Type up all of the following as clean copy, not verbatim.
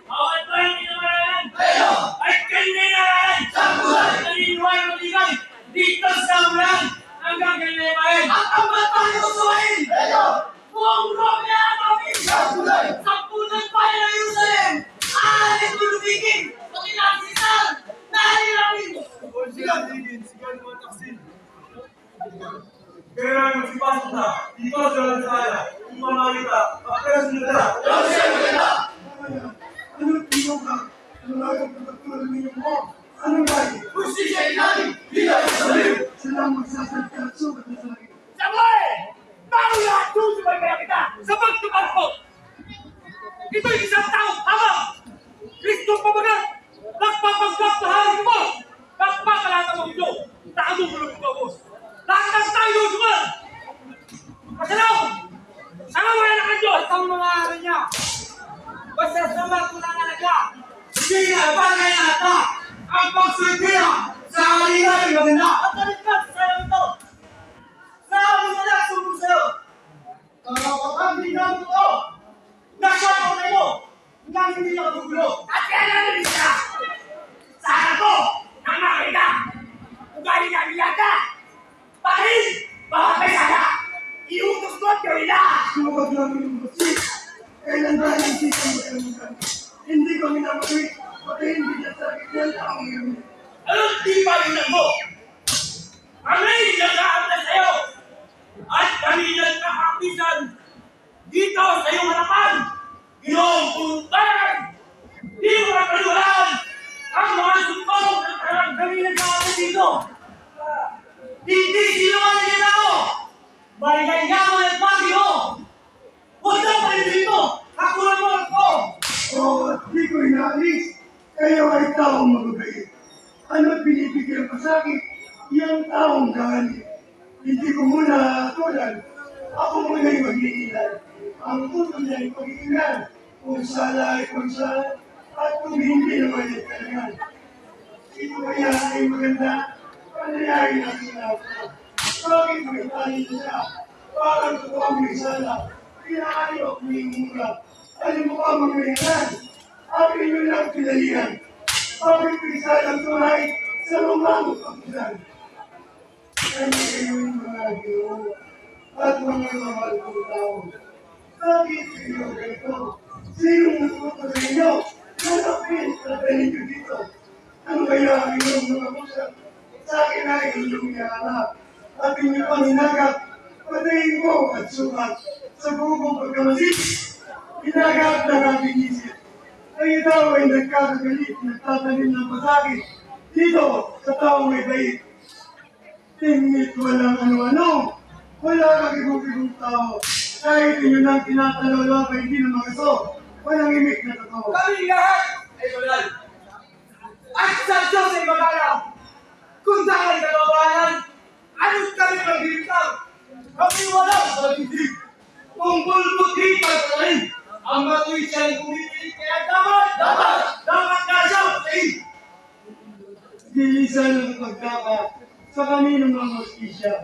Bawat bayang pinamalayan ay kailangan naniniwala matigay dito sa ulan hanggang kailangan. At ang batang usuin! Buong Rome na atawin! Sa punang bayan ng Jerusalem! Aalit tulubigin! Pakinasisan! Nahihirapin! Sigan mga taksin. Kailangan magsipasok na dito sa Lansala. Kung mamalita, pakiras nila. Anong tino ka? Ano lang ang pagkatuloy ninyo mo? Anong lagi? Justisya inamin! Bila Jerusalem! Silang magsasalita at sugat na sa langit. Sabay! Bago lahat susubay kaya kita sa pagtupad ko! Ito'y isang taong habang Kristong pamagat! Nagpapagpapahal mo! Nagpapalata mo ito! Taamong mulong ko, boss! Lahat ng tayo suman! Masalaw! Sangawa na ka Diyos! Ang mga aral niya! Basta sumat ko lang alaga! Hindi na bagay na ata! Ang pagsulitira sa halina ng maganda! At naligtas sa'yo ito! Saan mo na sumbong sa'yo? Kapag dinamit ko! Nasya ko tayo! Nang hindi ako gugulo! At kailangan din siya! Sa harap ko! Ang makita! Ugali na nilata! Patayin! Bawat may sada! Iutos ko at gawin na! Suwag namin yung basik. Kailan ba ang sisang magkalimutan? Hindi ko minamagay. Pati hindi niya sa akin yan taong yun. Anong di ba yun mo? Kami nag-aabla sa'yo! At kami nagkakapisan dito sa iyong harapan! Ginoong pulutan! Di mo makaluhan ang mga sumpong na tarang kami nag-aabla dito! Hindi sinuman niya ako! Maligaya mo ng pagi mo! Huwag na palitin mo! Hakulan mo ako! Oo, at di ko inaalis. Kayo ay taong magabait. Ano't binibigyan pa sa akin? Yang taong galit. Hindi ko muna tulan. Ako muna yung mag-iilan. Ang tuto niya ay pag-iilan. Kung sala ay kung sala. At kung hindi naman ay kailangan. Ito kaya ay maganda. Panayayin natin na ako. Bakit may tali niya? Parang totoong may sala. Pinaayo ko yung mura. Ano mo ka mangyayari? Akin nyo lang pinalihan. Bakit pisalang tunay sa lumang pagkisan? Kami kayo yung mga Ginoo at mga mahal kong tao. Bakit kayo ganito? Sinong nagputo sa inyo? Hanapin at tanin dito. Ano kaya ang inyong mga pusat? Sa akin ay inyong iyahanap. At inyong panginagap, patayin ko at sukat sa bubong pagkamasik. Hinagap ng aking isip. Kayo daw ay nagkakagalit, nagtatanim ng pasakit. Dito, sa taong may bait. Tingit walang ano-ano. Wala kakibong-kibong tao. Kahit inyo nang tinatalala pa hindi na magaso. Walang imik na totoo. Kami lahat ay tulad. At sa Diyos ay magalang. Kung dahil kagawalan, ano't kami magbibitaw? Kami walang pag-ibig. Kung bulbot di pagkain, ang matuwi siyang pumipilit kaya dapat na siya patayin. Gilisan ng pagkaka sa kaninong mga hostisya.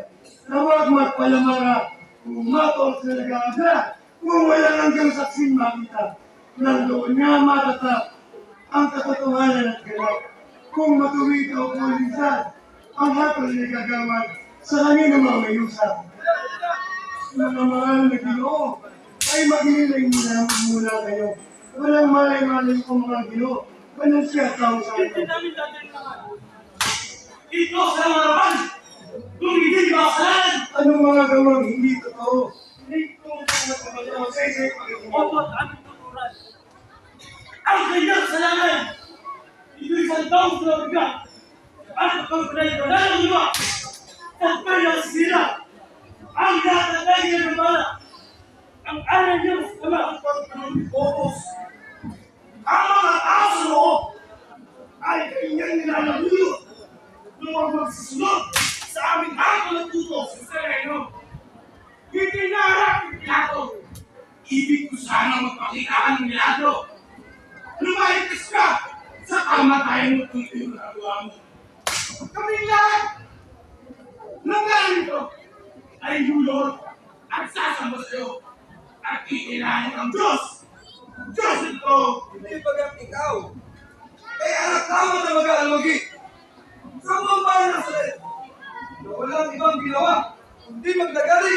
Nawag magpalamara kung matol sa nag-aabla. Kung walang hanggang saksing makita, nandoon nga matatap ang katotohanan at galak. Kung matuwid o kulinsan, ang hatol na gagawad sa kaninong mga mayusap. Mga mahal na Ginoo, ay maghihilay muna kayo. Walang malay-malay kong mga Ginoo. Walang siya tao sa Hindi akin. namin tatanungan. Ito sa harapan, kung hindi makasalan, Anong mga gawang hindi totoo? Hindi kong pagkakatawa sa isa'y Panginoon. opat aming tuturan. Ang kanyang salanan, ito'y santong sulabiga. At ang pinagdanan ng iba, at kanyang sila, ang lahat ng kanyang nabala, ang aral niya sa kama ang pagpapos. Ang mga tao sa loob ay kanyang nilalamuyo nung magsisunod sa aming hanggang na tutos sa sereno. Hindi naharap yung Pilato. Ibig ko sana magpakitaan ng milagro. Lumahitas ka sa kamatayan mo kung ito yung nagawa mo. Kami lahat ng galing ito ay lulot at sasama. ko sa iyo, at kikilangin ang Diyos. Diyos ito. Hindi bagat ikaw. Kaya anak tama na mag-aalwagi. Sa mga bayan ng Nazaret, na walang ibang ginawa, kundi maglagari,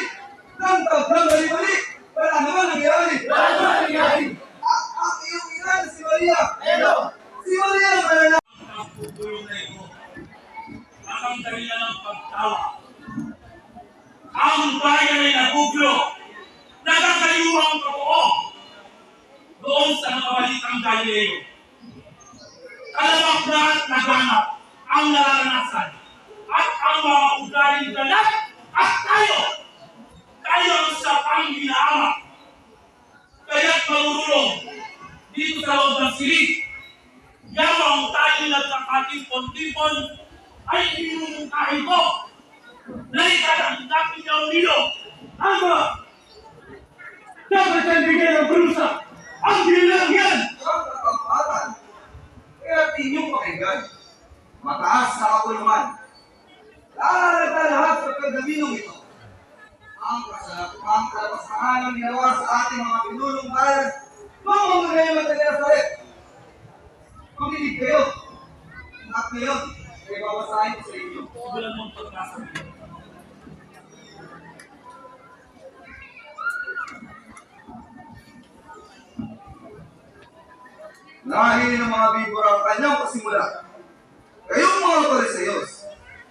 ng tablang bali-bali, wala naman nangyari. Ang iyong ina, si Maria. Si Maria ang kanana. Ang pupulong na ito, ang dahilan ng pagtawa. Ang bayan ay naguglo, nagkakayuwa ang totoo doon sa mga balitang Galileo. Kalabang lahat naganap ang nararanasan at ang mga ugaling ganap at tayo ang sapang hinahamak. Kaya't marurulong dito sa loob ng silid. Yamang tayo nagkakatipon-tipon ay inumungkahin ko na ikatangkapin niya ang nilo. Ama! Dapat yan bigyan ng brusa! Ang bilang yan! Ang katapatan. Kaya tinyong pakinggan. Mataas sa kapulungan. Lalagda lahat sa kagaminong ito. Ang kalapasahan ng ginawa sa ating mga pinulong bayan, mga ngayon at Nazaret. Makinig kayo. At ngayon, ay babasahin ko sa inyo. Simulan mong pagkasa. Dahil ng mga bibura ang kanyang pasimula. Kayong mga Parisayos,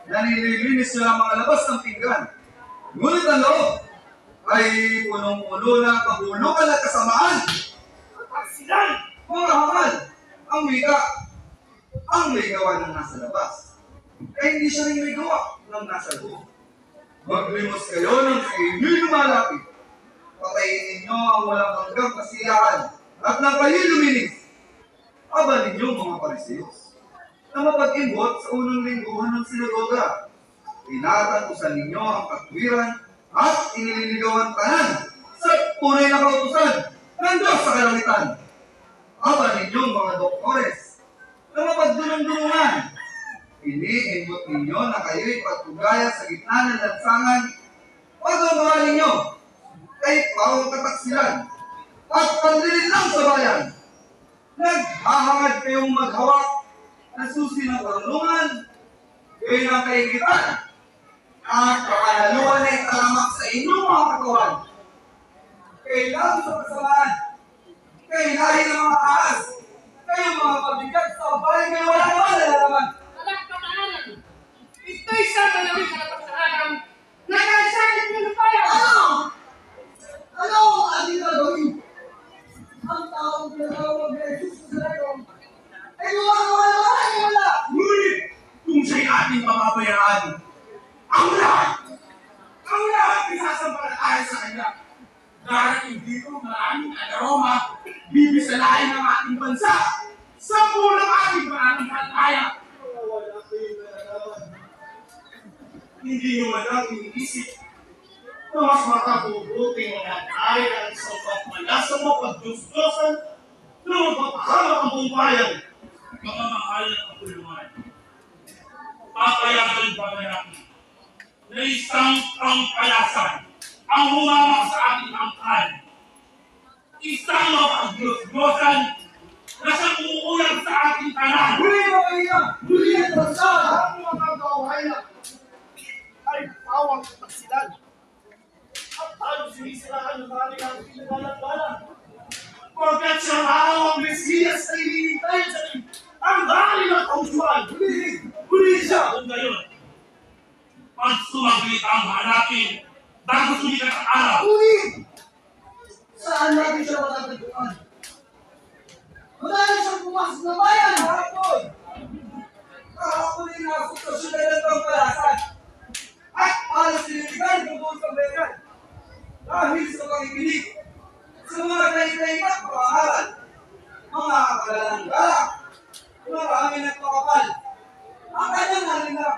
nanililinis nyo ang mga labas ng pinggan. Ngunit ang loob ay punong-puno ng kabulukan at kasamaan. At silan! Mga hangal, ang wika, ang may gawa ng nasa labas. Kaya hindi siya rin may gawa ng nasa loob. Maglimos kayo ng sa inyo'y lumalapit. Patayin ninyo ang walang hanggang kasiyahan at nang kayo luminis. Aba ninyo mga Parisayos, na mapag-imbot sa unang lingguhan ng sinagoga. Tinatapusan ninyo ang katwiran at inililigawan tanan sa tunay na kautusan ng Diyos sa kalangitan. Aba ninyo mga doktores, na mapagdulong-dulungan. Iniimbot ninyo na kayo'y patugaya sa gitna ng lansangan. Pagmamahal ninyo ay pawang kataksilan at panlilin lang sa bayan. Naghahangad kayong maghawak na susi ng karunungan, kayo ng kaigitan, at kakanaluan ay talamak sa inyong mga katawan. Kailangan sa kasamaan, kayo lahi ng mga ahas, kayo mga pabigat sa bahay, kayo wala naman nalalaman. Kalakpataan! Ito'y sa malawin kalakpataan! Nagkasakit mo na tayo! Ano ang ating gagawin? Ang taong pinatawag na Jesus sa Nazareno ay wala! Ngunit kung siya'y ating mababayaan, ang lahat isasampalataya sa Kanya. Darating dito maraming aroma, bibisalain ng ating bansa sa pulang ating pananampalataya. Hindi nyo man lang iniisip na mas makabubuting manatay ang isang pagmalasa mo pag-Diyos-Diyosan na magpapahamak ang buong bayan. Mga mahal na kapulungan. Papayagan ba natin na isang pangkalasan ang humamak sa ating angkan? Isang mapag-Diyos-Diyosan na siyang uulang sa ating tanan. Huli na kayo! Huli na bansa! Ang mga kawayan ay pawang kataksilan. At tayo sinisiraan ng kanilang pinagalabalan. Pagkat siya araw ang Mesiyas ay hinihintay sa ang dali ng kausuan. Huli siya! Kung gayon, pag sumaglit ang hanapin bago sumikat ang araw, Huli! Saan natin siya matatagpuan? Wala na siyang pumasok na bayan! Kahapon ay nasok sa syudad ng pangpalasan. At halos siniligan ng buong pambayaran. Dahil sa pakikinig sa mga tayo-tayo na pamahalan, mga kapalalang galak, marami nagpakapal. Ang kanyang halina,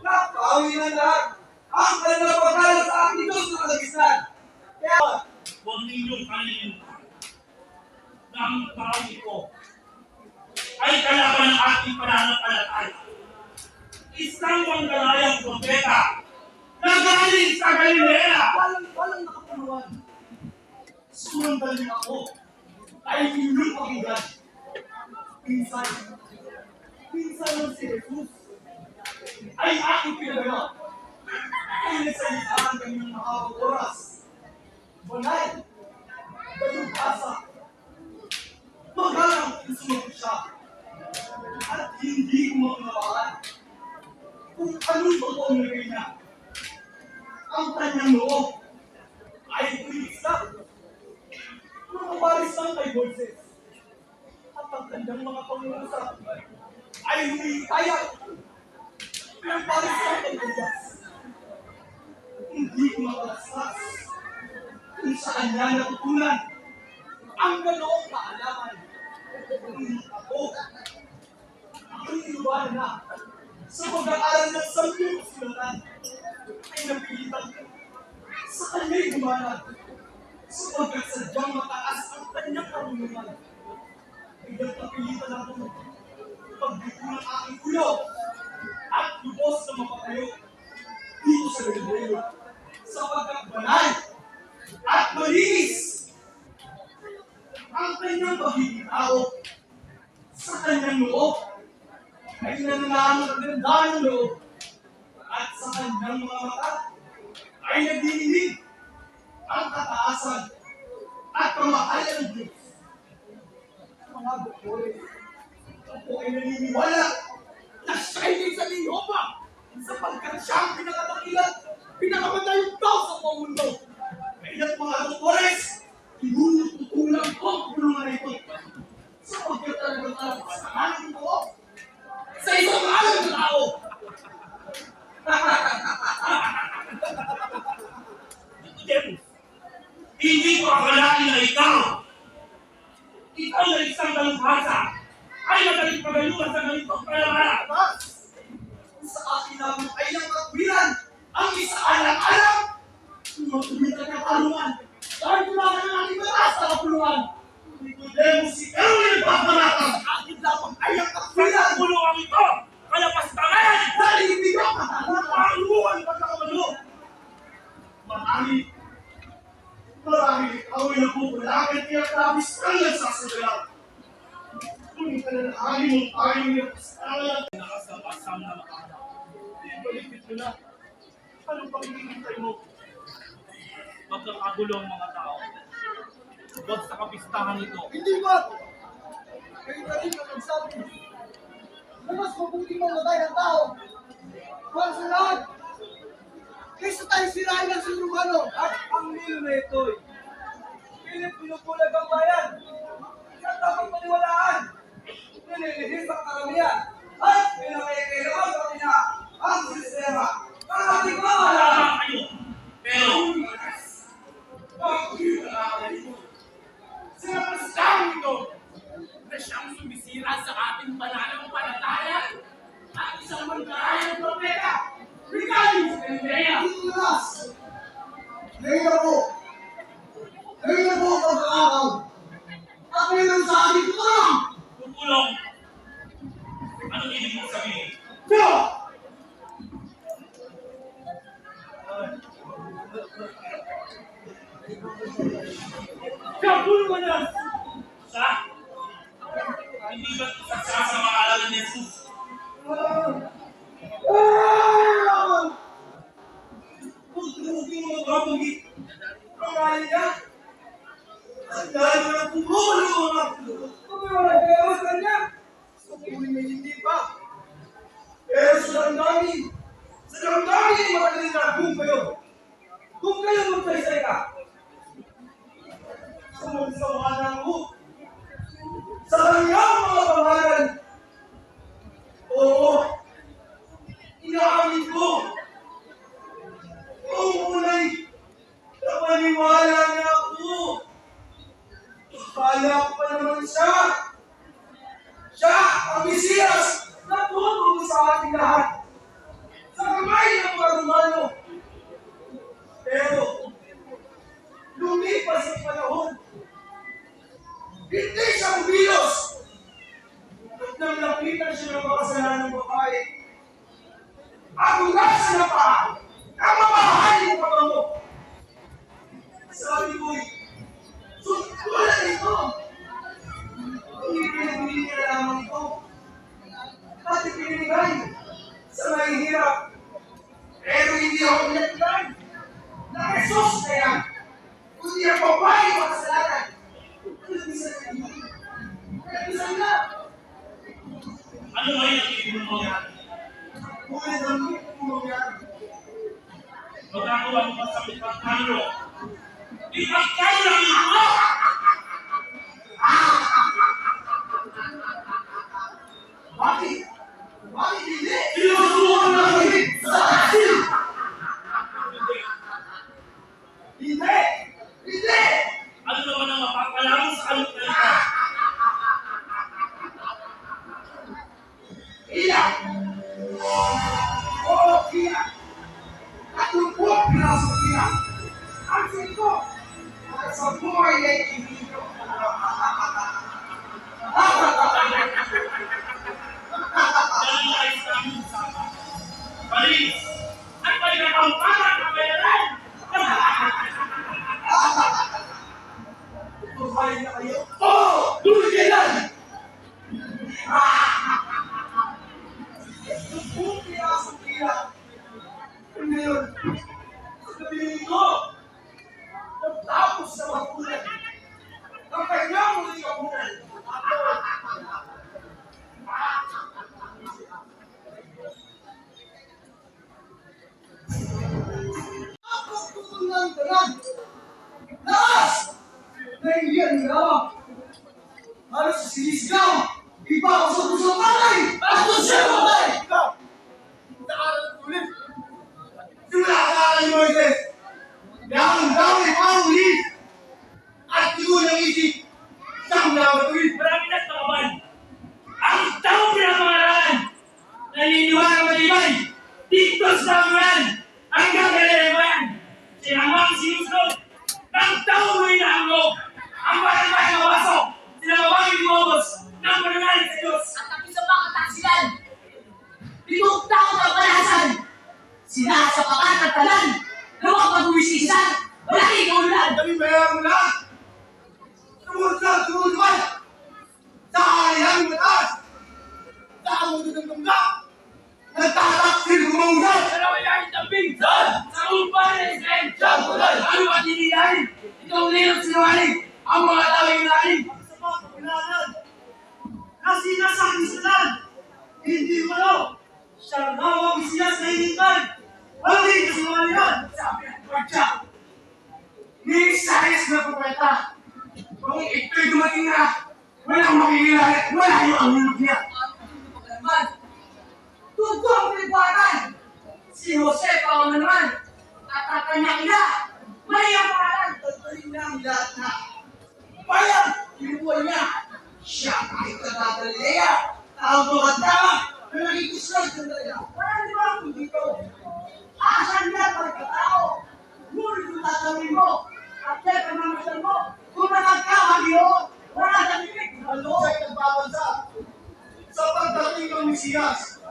napawi ng lahat. Ang kanyang pagkala sa aking Diyos na kalagisnan. Kaya, huwag ninyong kalilimutan na ang tao ito ay kalaban ng ating pananampalataya. Isang manggalayang propeta na galing sa Galilea. walang nakapuno karuan. Sumundan din ako. Ay hindi pakinggan. Pinsan ng si Jesus ay aking pinagawa. Ay nagsalitaan kanyang mahabang oras. Banay, bayubasa, magalang sumunod siya. At hindi ko maunawaan kung anong totoong nagay niya. Ang kanyang loob ay tulis lang. Mga baris lang kay Moises. At ang kanyang mga pangungusap ay hindi kaya. Mga baris lang kay Judas. Hindi ko makalaslas kung saan niya natutunan ang ganoong kaalaman. Hindi ako. Ako'y inuwanan na sa pag-aaral ng sampung silatan ay napilitan sa kanya'y gumanag sapagkat sadyang mataas ang kanyang karunungan. Ay napilitan ako pagdito ng aking ulo at lubos na mapatayo dito sa Galileo sapagkat banal at malinis ang kanyang pagiging tao sa kanyang loob ay nananangaganda ng loob at sa kanyang mga mata ay nagdidinig ang kataasan at pamahalan ng Diyos. Mga bukore, ako ay naniniwala na siya'y may salinyopa sapagkat siya ang pinakatakilan, pinakamatayong tao sa buong mundo. Kaya't mga doktores, tinututulang ko ang kulungan na ito sapagkat talagang alam sa kanan ko sa isang alam na tao. Nicodemus, hindi ko akalain na ikaw na isang dalubhasa, ay magaling pagayuan sa ganitong kalamanan. Mas, sa akin namin ay nakakwiran ang isa alam-alam. Tumatulita ka kaluan. Dahil tumakan ng aking batas sa kapulungan. Nicodemus, ikaw ay nagpaparatang. Akin lamang ay ang kakwiran. Ang kulungan ito, kalapastangan! Dahil hindi ka matatangan. Panguluan pagkakamalo! Marami ikaw ay nagpupulakan kaya tabis kang nagsasagalaw. Kung ka na nahalim mo tayo niya pasalan. Nakasabasam na makahanap. Ibalikit mo na. Anong pangingintay mo? Magkakagulo ang mga tao. Huwag sa kapistahan ito. Hindi ba? Kayo na rin ang nagsabi na mas mabuti mamatay ng tao para sa lahat kaysa tayo sirain ng sinumano. At ang nilo na ito'y pilit pinupulag ang bayan sa dapat paniwalaan. Nililihis ang karamihan at pinakailangan pa niya ang sistema. Karating ko! Lamang kayo! Pero, Sinapastahan ito! na siyang sumisira sa ating pananampalataya at isang magkarayang propeta, Ricardo Andrea. Ilas! Ngayon na po! Ngayon na po ang pagkakakaw! At ngayon ang sabi ko lang! Tutulong. Anong ibig mong sabihin? No! Kapulo mo na! Sa? Hindi ba isa sa mga alala ni Jesus? Pagkamuking mga babanggit ang alaya. Ang dahil mo na pumulo mga pulo. Kung may wala kayo sa kanya, sa puling may hindi pa. Pero sa damdamin ay magaling na kung kayo magsaysay ka. Sumasawanan mo sa kanyang mga pangalan. Oo, inaamin ko. Kung unay, napaniwala niya ako. Akala ko pa naman siya. Siya, ang Mesiyas, na tutulong sa ating lahat. Sa kamay ng mga Romano. Pero, lumipas ang panahon. Hindi siya kumilos. At nang lapitan siya ng makasalanang babae, agunasan na pa ang mamahaling pabango. Sabi ko'y, wala ito! Hindi pinabili niya lamang ito. Pati pinibigay sa mahihirap. Pero hindi ako pinagbigan na Jesus na yan. Kundi ang babae mo kasalanan. Nagbisan na hindi. Nagbisan na. Ano ba yung nakikita mo yan? Ulit ang mo yan. Magkakawa mo pa sa pagkakalo. Ipagkayo lang ako! Bakit? Bakit hindi? Sinusubukan na ako eh! Sa asin! Hindi! Hindi! Ano naman ang mapapalaman sa kalot na ito? Iyak! Oo, iyak! At yung buong pinasok iyak! Ang sito! At sa buhay ay hindi ko. Dahil ay sa aming usapan. Paris! At may nakampanan na bayaran! Tumayin na kayo. Oh! Dulo kailan! Yung buong pinasok iyak! Ngayon, sabihin ko, pagtapos sa magulan, ang kanyang muling kapunan, Ako tutunan tanan. Lakas! Naiiyan na. Halos sa sinisigaw. Iba ako sa puso ng tatay. Ako siya matay. Ikaw. Naaral ulit. simula sa akin ni Moises, ang dami ang ulit, at sigurang isip, siyang nawatuloy. Marami na sa kaban. Ang taong pinamahalaan! Naniniwala matibay! Dito sa kaban! Hanggang kalalaman! Sinamang sinusunod! Ang taong may nahanggog! Ang barangay na wasok! Sinamang lumabos ng pananalig sa Diyos! At ang isa pang katasilan, pitong taon ang palasan, sinasapakan at talan, lawang pag-uwisisan, walang ikaululan. Kami bayaran mo lahat. Sumunod lang, sumunod man. Sa alihang mataas. Sa amudo ng tungga. Nagtataksil kumangusap. Dalawa yan tambing! Saan? Sa umpang na Israel! Saan po doon? Ano ba tinilahin? Itong lilot sinungaling! Ang mga tao yung lalim! Sa mga kapilanan na sinasabi sa land, hindi mo siya nawang siya sa hinitan. Hindi kasinungalingan. Sabi ng kwartya! Ni Isayas na propeta! Kung ito'y dumating na, walang makikilala, malayo ang hulog niya! Naman, tugtong pinagbuhatan, si Jose Pangaman at ang kanyang ina, Maria Pangalan. Tatuloy na ang lahat na. Bayan, kinubuhay niya. Siya ay taga-Galilea. Ang mga tama na nakikislay sa talaga. Wala di ba kung dito? Asan niya pagkatao? Ngunit kung tatanungin mo, at kaya pamamasal mo, kung nagkamali o, wala sa bibig. Ano ay nagbabansa? Sa pagdating ng Mesiyas,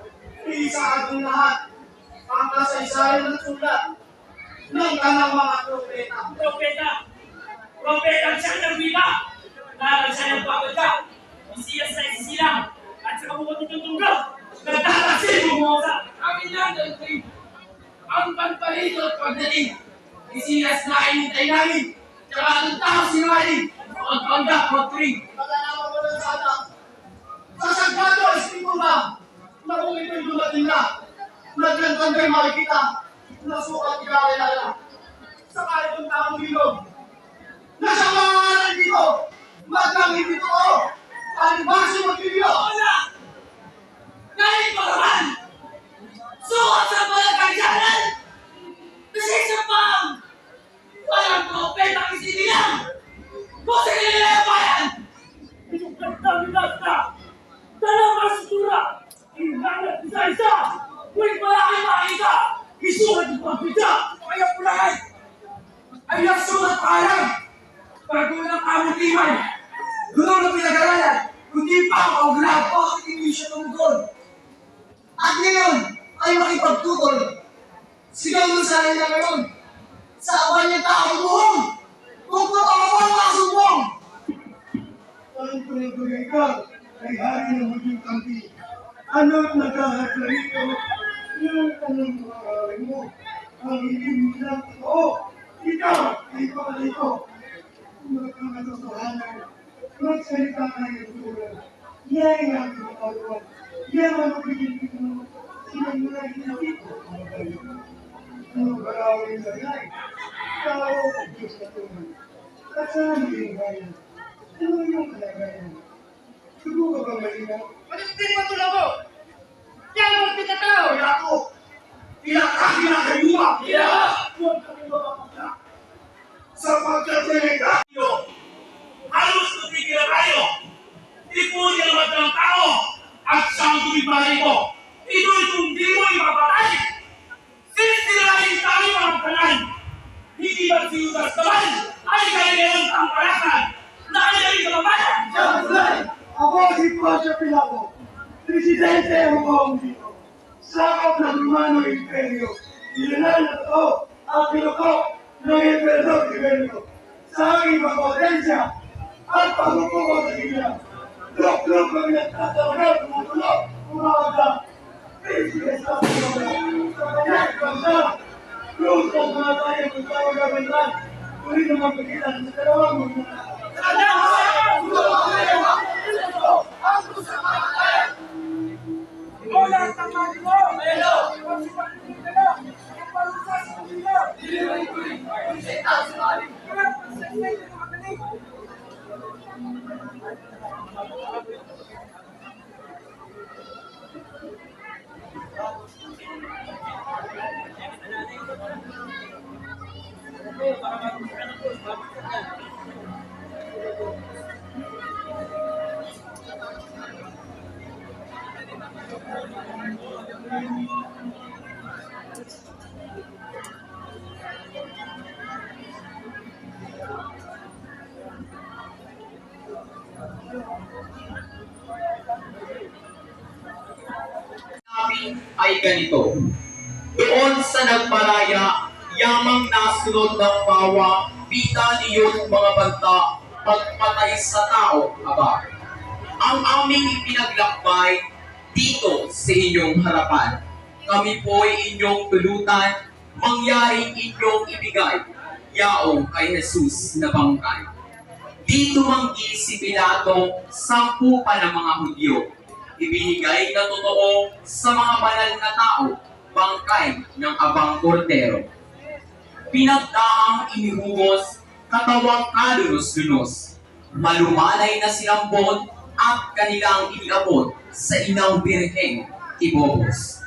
iisaan ng lahat ang kasaysayan ng sulat ng kanang mga propeta. Propeta! Propeta ang siyang nagwika! Dahil siya nagpapagka! Isiyas na isisilang! At sa kabukot nitong tungga! Nagtataksil bumosa! Amin lang daig! Ang panpalito at pagdating! Isiyas na inintay namin! Tsaka ang tao sinungaling! Magpanggap, magturing! Magalaman mo lang sana. Sa Sagrado Escritura, na kung ito'y dumating na, naglantan kay makikita, na sukat kilala. Sa kahit ang taong ilog, na sa mga aral dito, magkangit ito ko, ang basi magbibigyo. Wala! Kahit pa naman! Sukat sa palagkagyanan! Kasi sa pang! Walang propeta ang isinilang! Kung sa kanila yung bayan! Pinagkagdami lahat na! Dalawang kasutura! Hinahanap isa-isa! Ngunit wala kayo makikita! Isulat yung pagpita! Kaya pulahay! Ay nasulat pa alam! Bago ng kamutiman! Gulong na pinag-aralan, kundi pa ang kaugnab, bakit hindi siya tumugod? At ngayon ay makipagtutol. Sigaw nun sa nila ngayon, sa awan niya tao buhong, ikaw ay hari ng maging kampi. Ano't nagkahadla ito, yung tanong mga away mo, ang hindi mo lang totoo. Ikaw ay pagkalay ko. Kung magkakatotohanan, magsalita kayo ng tulad. Yan ang pinapagawa. Yan ang mabigyan mo. Silang mga hinatid ko. Ano barawin sa ngay? Ikaw ay Diyos na tulad. At saan yung bayan? Ano yung kalagayan? Subukan bang malinaw? Malimtin mo tulad mo! Yan mo pinatao! Kaya ako, kinakayuwa! Huwag kami mapapagla. Sapagkat tayo, halos tumigil na tayo. Ipunin naman ng tao at siyang tumibari ko. Ito'y kung di mo ipapatay. Sisirahin tayo mga kanan. Hindi ba si Judas naman ay kailangan ang parasan na kailangan sa babayan? Siyempre, ako si Pasha Pilato, presidente ng buong dito. Sakop ng Romano Imperio, ilan na ito ang pinukok ng Emperador Tiberio sa aking pagpotensya at pagpupuko sa kanya. Lok-lok kami nagtatawag, tumutulog, umaga. Prinsipe sa mga sa kanyang bansa. Luz ang mga tayo kung tawag ang bansa. Uli naman pagitan sa dalawang mga Wala ang tamali mo! Hello! Ang palusas sa kanila! Wala ang saysay na nakagaling! namin ay ganito. Doon sa nagparaya, yamang nasunod ng bawa, pita niyon mga banta, pagpatay sa tao, aba. Ang aming ipinaglakbay dito sa inyong harapan. Kami po'y inyong tulutan, mangyaring inyong ibigay, yaong kay Jesus na bangkay. Dito manggi si Pilato, 10 pa ng mga Hudyo. Ibinigay na totoo sa mga banal na tao, bangkay ng abang kordero. Pinagdaang inihugos, katawang kalunos-lunos. Malumanay na sinambon at kanilang iniabot sa inang birheng Ibobos.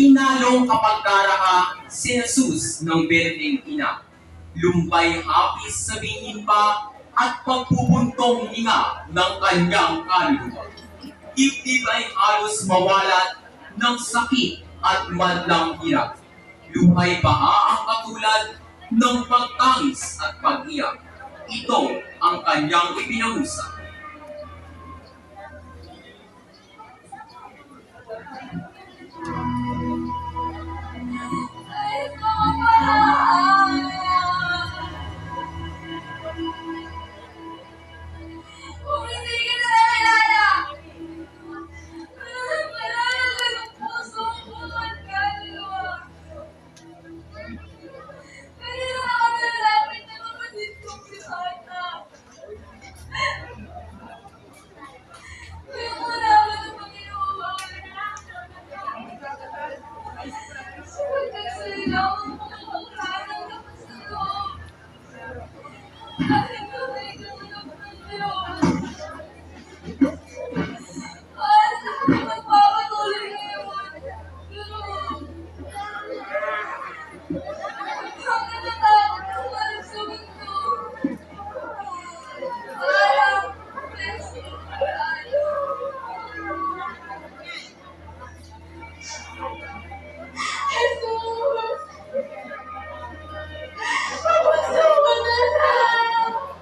Inalong kapag karaha si Jesus ng birheng ina. Lumbay hapis sabihin pa at pagpupuntong hinga ng kanyang kaluluwa. Dibdib ay halos mawalat ng sakit at madlang hirap. Luhay baha ang katulad ng pagtangis at pag-iyak. Ito ang kanyang ipinausap. Kung hindi kita nakilala, malalag ang puso ko at kaluluwa. Kaya ako nalalapit na kapatid kong si Ana. Kaya mo naman ang Panginoon. Pagkagsalita ko ng mga pangkalang tapos na loob. At ikaw na ikaw ng Panginoon. At ako magpapatuloy ngayon. Pero, ang natatakot ng malusugan ko. Parang, Kristo, Jesus! Pagpasukan na lang!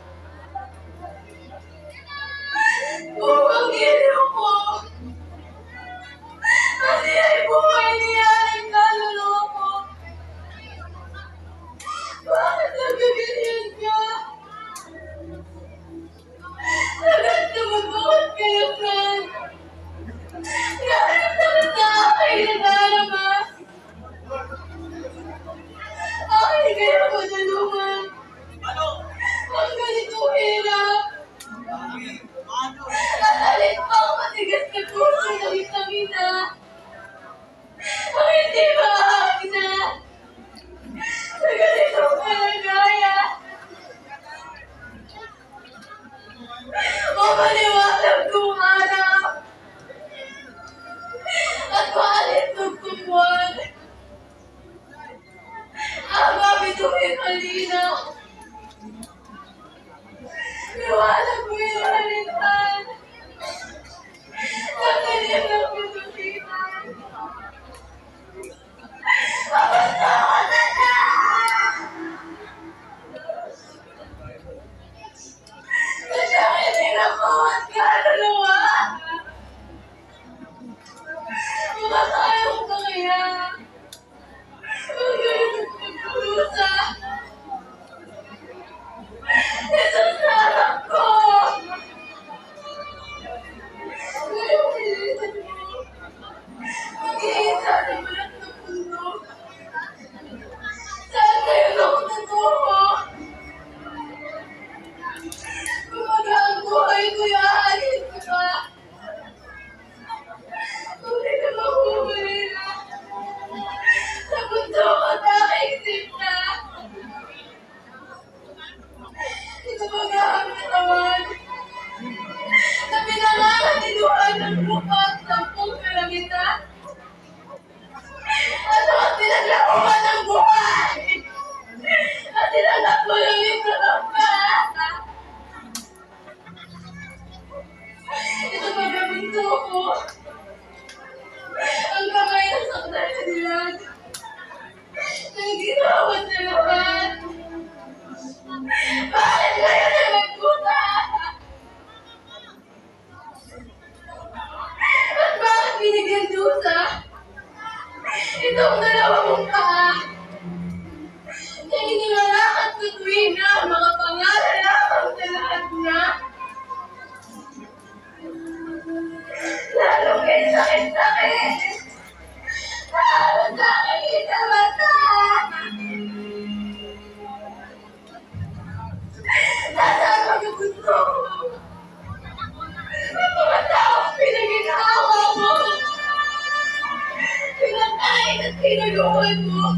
iniwan mo?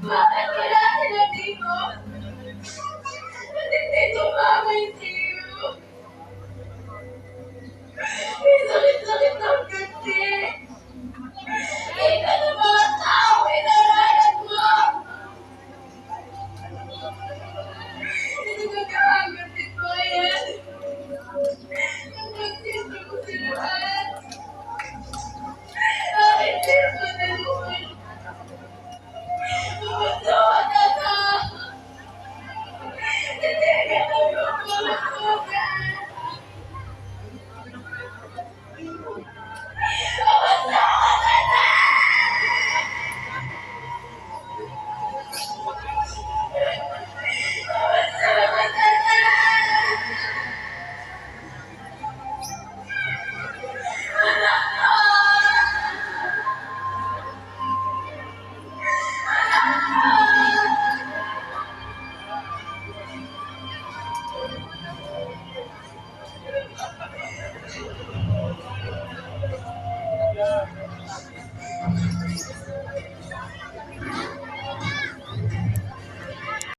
Bakit wala sila dito? Bakit hindi tumamay sa'yo? May sakit-sakit ang kasi. Ika ng mga tao, inaralan mo! Hindi nag-aagat ito yan. Nagsisto ko si lahat. Bakit di mo naluwan? Pumuntawa na ka! Hindi ka naluwan ako!